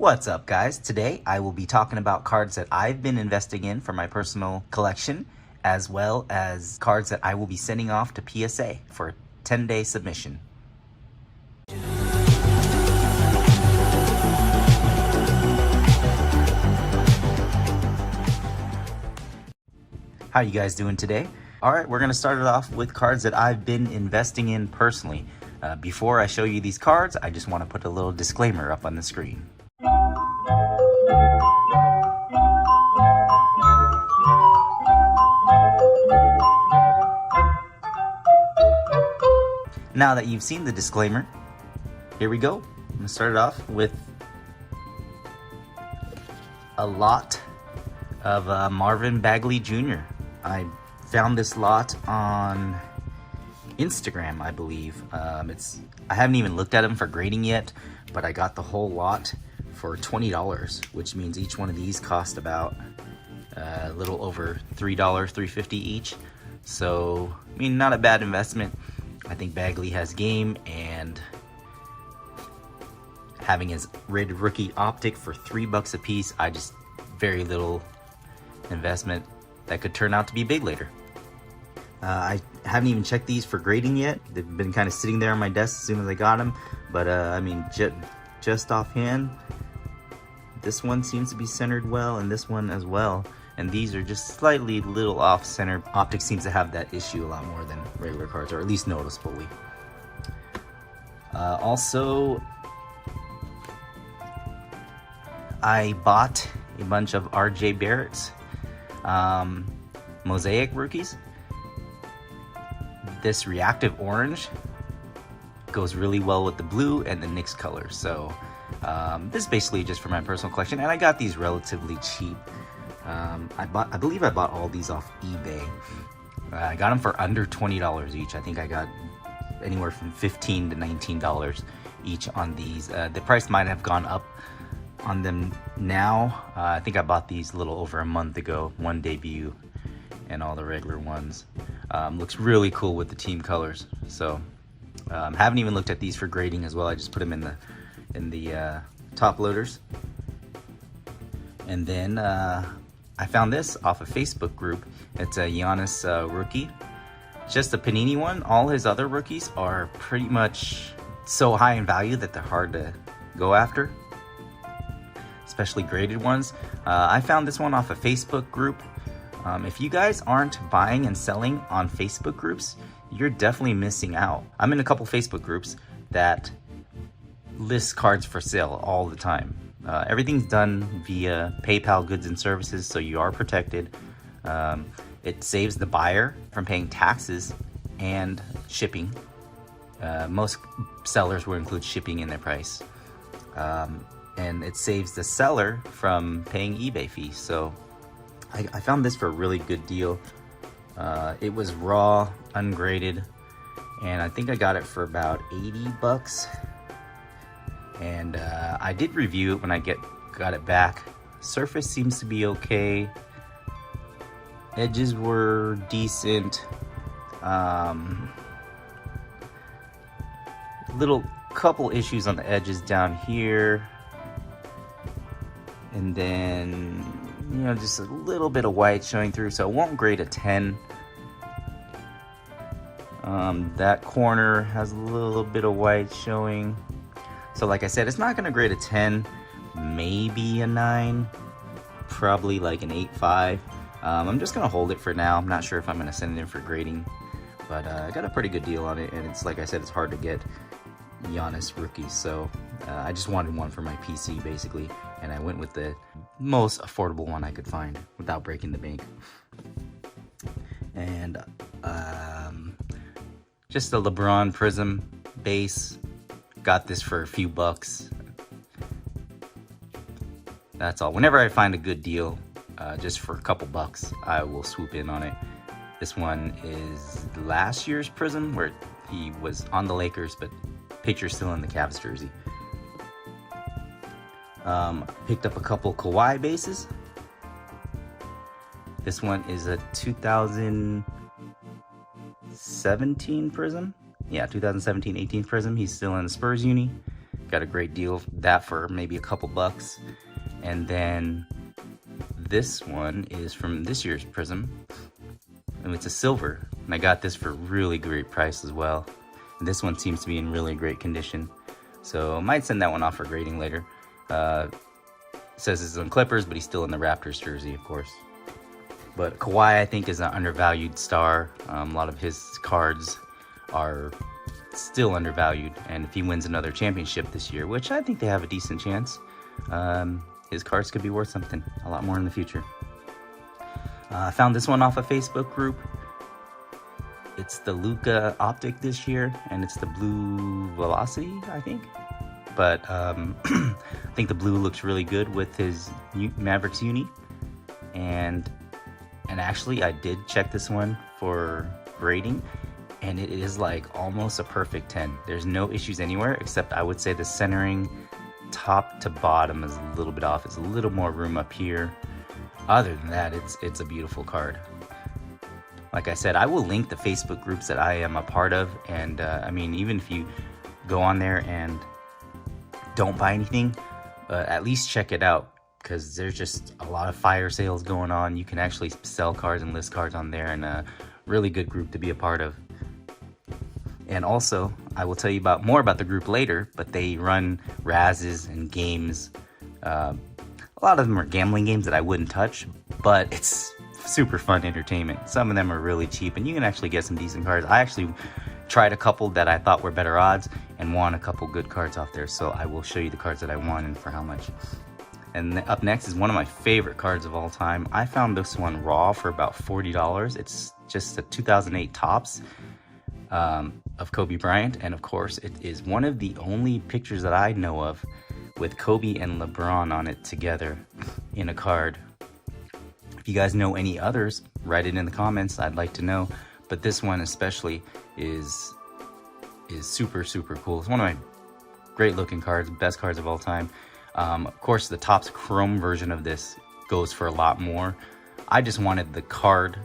What's up, guys? Today I will be talking about cards that I've been investing in for my personal collection, as well as cards that I will be sending off to PSA for a 10-day submission. How you guys doing today? Alright, we're going to start it off with cards that I've been investing in personally. Before I show you these cards, I just want to put a little disclaimer up on the screen. Now that you've seen the disclaimer, here we go. I'm going to start it off with a lot of Marvin Bagley Jr. I found this lot on Instagram, I believe. I haven't even looked at them for grading yet, but I got the whole lot for $20, which means each one of these cost about a little over $3, $3.50 each. So, I mean, not a bad investment. I think Bagley has game, and having his rated rookie optic for $3 a piece, very little investment that could turn out to be big later. I haven't even checked these for grading yet. They've been kind of sitting there on my desk as soon as I got them. But I mean, just offhand, this one seems to be centered well, and this one as well. And these are just slightly little off center. Optics seems to have that issue a lot more than regular cards, or at least noticeably. Also, I bought a bunch of RJ Barrett's Mosaic rookies. This reactive orange goes really well with the blue and the Knicks color. So this is basically just for my personal collection, and I got these relatively cheap. I believe I bought all these off eBay. I got them for under $20 each. I think I got anywhere from $15 to $19 each on these. The price might have gone up on them now. I think I bought these a little over a month ago, one debut and all the regular ones. Looks really cool with the team colors. So haven't even looked at these for grading as well. I just put them in the top loaders. And then I found this off a Facebook group. It's a Giannis rookie, just a Panini one. All his other rookies are pretty much so high in value that they're hard to go after, especially graded ones. I found this one off a Facebook group. If you guys aren't buying and selling on Facebook groups, you're definitely missing out. I'm in a couple Facebook groups that list cards for sale all the time. Everything's done via PayPal goods and services, so you are protected. It saves the buyer from paying taxes and shipping. Most sellers will include shipping in their price. And it saves the seller from paying eBay fees. So I found this for a really good deal. It was raw, ungraded, and I think I got it for about $80. And I did review it when I got it back. Surface seems to be okay. Edges were decent. Little couple issues on the edges down here. And then, you know, just a little bit of white showing through, so it won't grade a 10. That corner has a little bit of white showing. So like I said, it's not going to grade a 10, maybe a 9, probably like an 8.5. I'm just going to hold it for now. I'm not sure if I'm going to send it in for grading, but I got a pretty good deal on it, and it's, like I said, it's hard to get Giannis rookies, so I just wanted one for my PC basically, and I went with the most affordable one I could find without breaking the bank. And just a LeBron Prism base. Got this for a few bucks. That's all. Whenever I find a good deal, just for a couple bucks, I will swoop in on it. This one is last year's Prism, where he was on the Lakers, but picture's still in the Cavs jersey. Picked up a couple Kawhi bases. This one is a 2017 Prism. Yeah, 2017-18 Prism. He's still in the Spurs uni. got a great deal, that for maybe a couple bucks. And then this one is from this year's Prism, and it's a silver, and I got this for a really great price as well. And this one seems to be in really great condition, so I might send that one off for grading later. Says it's on Clippers, but he's still in the Raptors jersey, of course. But Kawhi, I think, is an undervalued star. A lot of his cards are still undervalued, and if he wins another championship this year, which I think they have a decent chance, his cards could be worth something, a lot more in the future. I found this one off a Facebook group. It's the Luka Optic this year, and it's the blue Velocity, I think. But I think the blue looks really good with his Mavericks uni. And actually, I did check this one for grading, and it is like almost a perfect 10. There's no issues anywhere, except I would say the centering top to bottom is a little bit off. It's a little more room up here. Other than that, it's a beautiful card. Like I said, I will link the Facebook groups that I am a part of, and I mean, even if you go on there and don't buy anything, at least check it out, because there's just a lot of fire sales going on. You can actually sell cards and list cards on there, and a really good group to be a part of. And also, I will tell you more about the group later, but they run razzes and games. A lot of them are gambling games that I wouldn't touch, but it's super fun entertainment. Some of them are really cheap, and you can actually get some decent cards. I actually tried a couple that I thought were better odds and won a couple good cards off there, so I will show you the cards that I won and for how much. And up next is one of my favorite cards of all time. I found this one raw for about $40. It's just a 2008 Topps of Kobe Bryant, and of course it is one of the only pictures that I know of with Kobe and LeBron on it together in a card. If you guys know any others, write it in the comments. I'd like to know. But this one especially is super, super cool. It's one of my great looking cards, best cards of all time. Of course, the Topps Chrome version of this goes for a lot more. I just wanted the card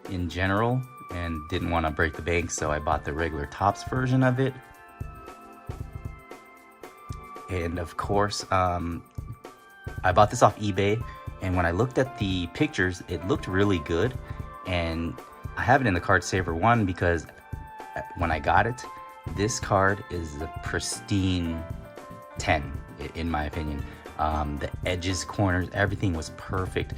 in general and didn't want to break the bank, so I bought the regular Topps version of it. And of course, I bought this off eBay, and when I looked at the pictures, it looked really good. And I have it in the card saver 1 because when I got it, this card is the pristine 10 in my opinion. The edges, corners, everything was perfect.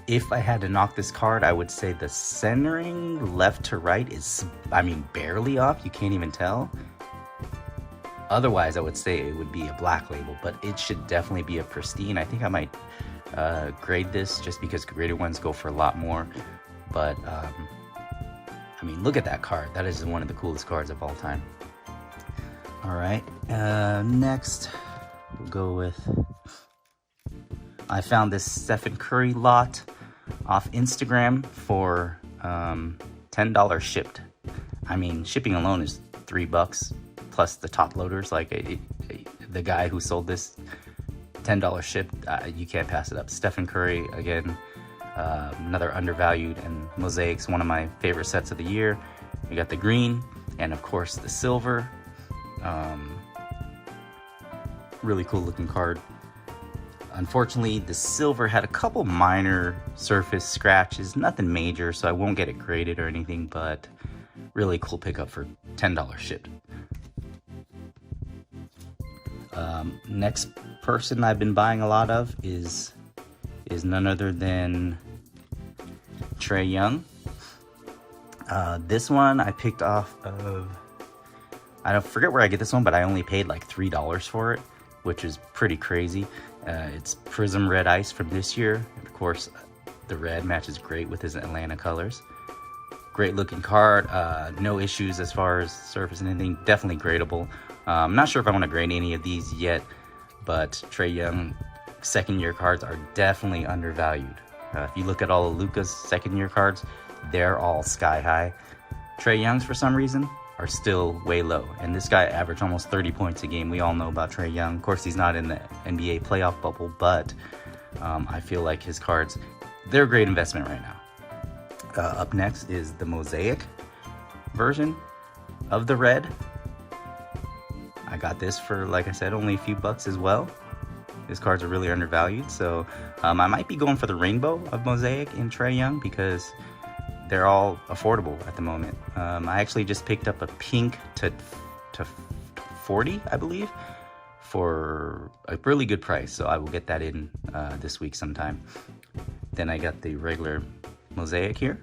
If I had to knock this card, I would say the centering left to right is, I mean, barely off. You can't even tell. Otherwise, I would say it would be a black label, but it should definitely be a pristine. I think I might grade this just because graded ones go for a lot more. But I mean, look at that card. That is one of the coolest cards of all time. All right, next we'll go with, I found this Stephen Curry lot off Instagram for $10 shipped. I mean, shipping alone is $3 plus the top loaders. Like the guy who sold this, $10 shipped. You can't pass it up. Stephen Curry again, another undervalued, and Mosaic's one of my favorite sets of the year. You got the green and of course the silver. Really cool looking card. Unfortunately, the silver had a couple minor surface scratches, nothing major, so I won't get it graded or anything, but really cool pickup for $10 shipped. Next person I've been buying a lot of is none other than Trae Young. This one I picked off of, I don't forget where I get this one, but I only paid like $3 for it, which is pretty crazy. It's Prism Red Ice from this year. Of course, the red matches great with his Atlanta colors. Great looking card. No issues as far as surface and anything. Definitely gradable. I'm not sure if I want to grade any of these yet, but Trae Young second year cards are definitely undervalued. If you look at all of Luka's second year cards, they're all sky high. Trae Young's, for some reason, are still way low, and this guy averaged almost 30 points a game. We all know about Trae Young. Of course, he's not in the NBA playoff bubble, but I feel like his cards, they're a great investment right now. Up next is the Mosaic version of the red. I got this for, like I said, only a few bucks as well. These cards are really undervalued, so I might be going for the rainbow of Mosaic in Trae Young because they're all affordable at the moment. I actually just picked up a pink to 40, I believe, for a really good price, so I will get that in this week sometime. Then I got the regular Mosaic here,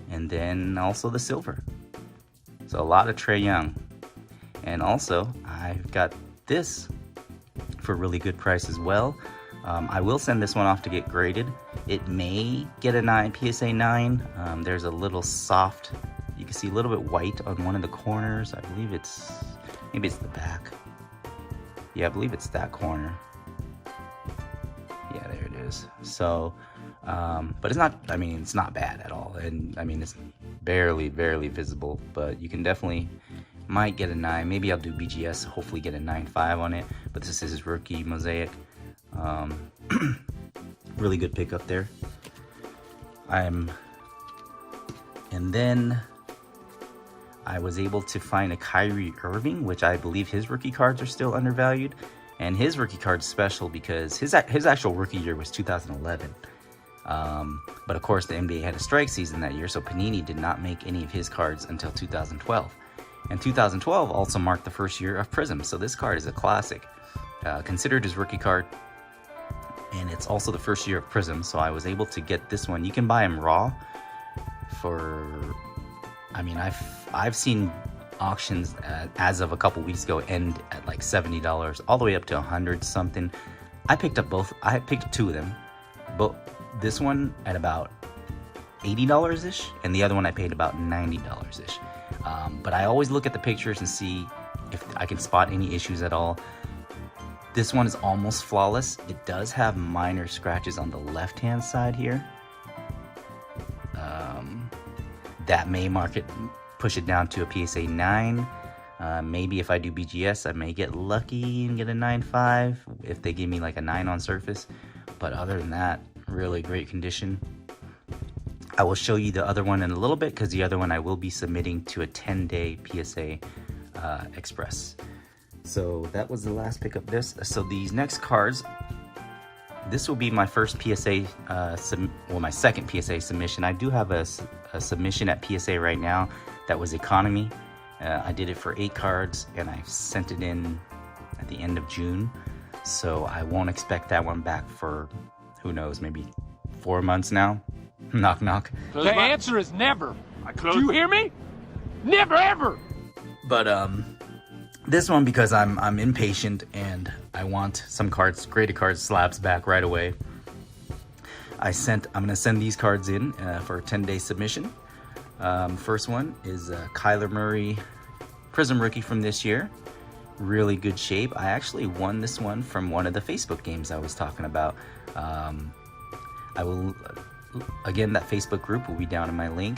and then also the silver. So a lot of Trae Young. And also I've got this for a really good price as well. I will send this one off to get graded. It may get a 9, PSA 9. There's a little soft, you can see a little bit white on one of the corners. I believe it's, maybe it's the back. Yeah, I believe it's that corner. Yeah, there it is. So, but it's not, I mean, it's not bad at all. And I mean, it's barely visible, but you can definitely, might get a 9. Maybe I'll do BGS, hopefully get a 9.5 on it. But this is his rookie Mosaic. Really good pickup there. And then I was able to find a Kyrie Irving, which I believe his rookie cards are still undervalued. And his rookie card's special because his actual rookie year was 2011. But of course the NBA had a strike season that year, so Panini did not make any of his cards until 2012. And 2012 also marked the first year of Prism, so this card is a classic. Considered his rookie card, and it's also the first year of Prism, so I was able to get this one. You can buy him raw for, I mean, I've seen auctions as of a couple weeks ago end at like $70 all the way up to 100 something. I picked up both. I picked two of them, but this one at about $80 ish, and the other one I paid about $90 ish. But I always look at the pictures and see if I can spot any issues at all. This one is almost flawless. It does have minor scratches on the left hand side here. That may push it down to a PSA 9. Maybe if I do BGS, I may get lucky and get a 9.5 if they give me like a 9 on surface. But other than that, really great condition. I will show you the other one in a little bit because the other one I will be submitting to a 10-day PSA Express. So that was the last pickup. So these next cards, this will be my first PSA, my second PSA submission. I do have a submission at PSA right now that was economy. I did it for 8 cards and I sent it in at the end of June. So I won't expect that one back for, who knows, maybe 4 months now. Knock, knock. The answer is never. Do you hear me? Never, ever. But this one, because I'm impatient and I want some cards, graded cards, slabs back right away. I'm gonna send these cards in for a 10-day submission. First one is Kyler Murray Prism rookie from this year. Really good shape. I actually won this one from one of the Facebook games I was talking about. I will, again, that Facebook group will be down in my link,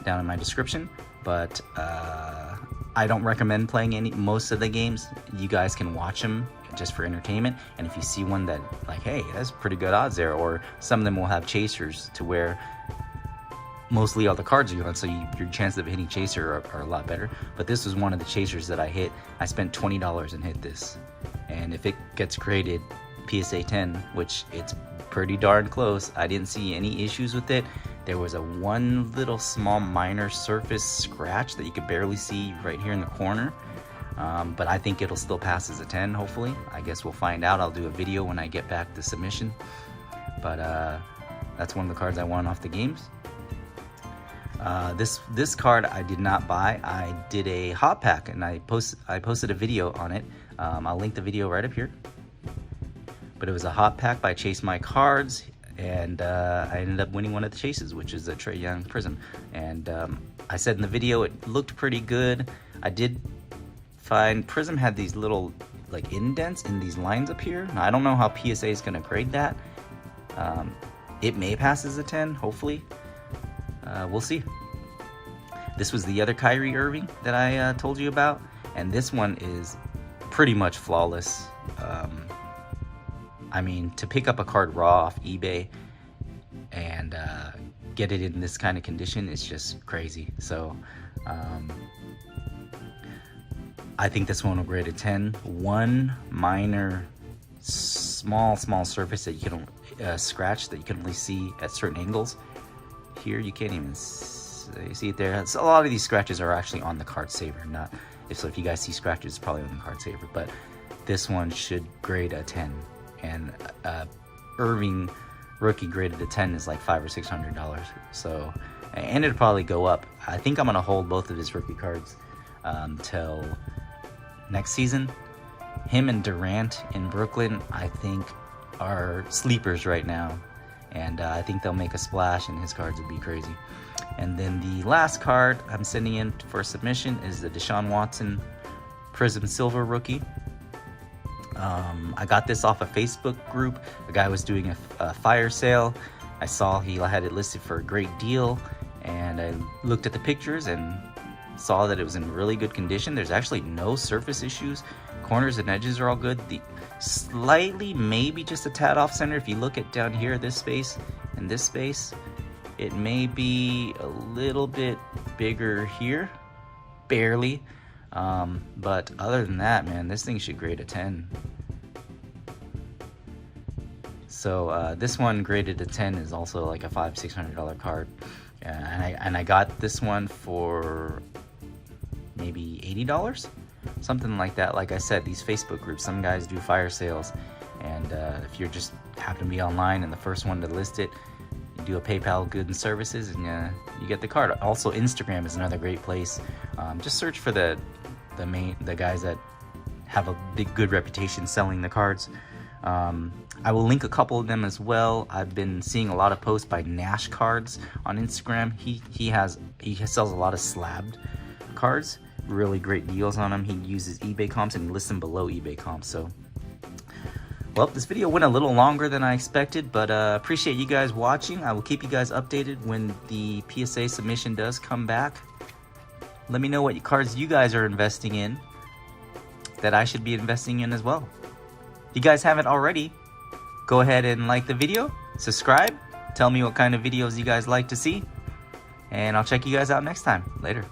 down in my description. But I don't recommend playing most of the games. You guys can watch them just for entertainment. And if you see one that, like, hey, that's pretty good odds there, or some of them will have chasers to where mostly all the cards are gone, so your chances of hitting chaser are a lot better. But this was one of the chasers that I hit. I spent $20 and hit this. And if it gets graded PSA 10, which it's pretty darn close, I didn't see any issues with it. There was one little small minor surface scratch that you could barely see right here in the corner. But I think it'll still pass as a 10, hopefully. I guess we'll find out. I'll do a video when I get back the submission. But that's one of the cards I won off the games. This card I did not buy. I did a hot pack and I posted a video on it. I'll link the video right up here. But it was a hot pack by Chase My Cards, and I ended up winning one of the chases, which is a Trae Young Prism. And I said in the video it looked pretty good. I did find Prism had these little like indents in these lines up here. Now, I don't know how PSA is going to grade that. It may pass as a 10, hopefully. We'll see. This was the other Kyrie Irving that I told you about, and this one is pretty much flawless. I mean, to pick up a card raw off eBay and get it in this kind of condition is just crazy. So I think this one will grade a 10. One minor, small surface that you can scratch that you can only see at certain angles. Here you can't even see it there. So a lot of these scratches are actually on the card saver, not if you guys see scratches, it's probably on the card saver. But this one should grade a 10, and Irving rookie graded a 10 is like $500 or $600. So, and it'll probably go up. I think I'm gonna hold both of his rookie cards till next season. Him and Durant in Brooklyn, I think, are sleepers right now, and I think they'll make a splash, and his cards would be crazy. And then the last card I'm sending in for submission is the Deshaun Watson Prism Silver rookie. I got this off a Facebook group. A guy was doing a fire sale. I saw he had it listed for a great deal, and I looked at the pictures and saw that it was in really good condition. There's actually no surface issues. Corners and edges are all good. The slightly, maybe just a tad off center. If you look at down here, this space and this space, it may be a little bit bigger here, barely. But other than that, man, this thing should grade a 10. So this one graded a 10 is also like a $500-$600 card, and I got this one for maybe $80, something like that. Like I said, these Facebook groups, some guys do fire sales, and if you're just happen to be online and the first one to list it, you do a PayPal goods and services, and you get the card. Also, Instagram is another great place. Just search for the guys that have a good reputation selling the cards. I will link a couple of them as well. I've been seeing a lot of posts by Nash Cards on Instagram. He sells a lot of slabbed cards, really great deals on them. He uses eBay comps and lists them below eBay comps. So, well, this video went a little longer than I expected, but appreciate you guys watching. I will keep you guys updated when the PSA submission does come back. Let me know what cards you guys are investing in that I should be investing in as well. If you guys haven't already, go ahead and like the video, subscribe, tell me what kind of videos you guys like to see, and I'll check you guys out next time. Later.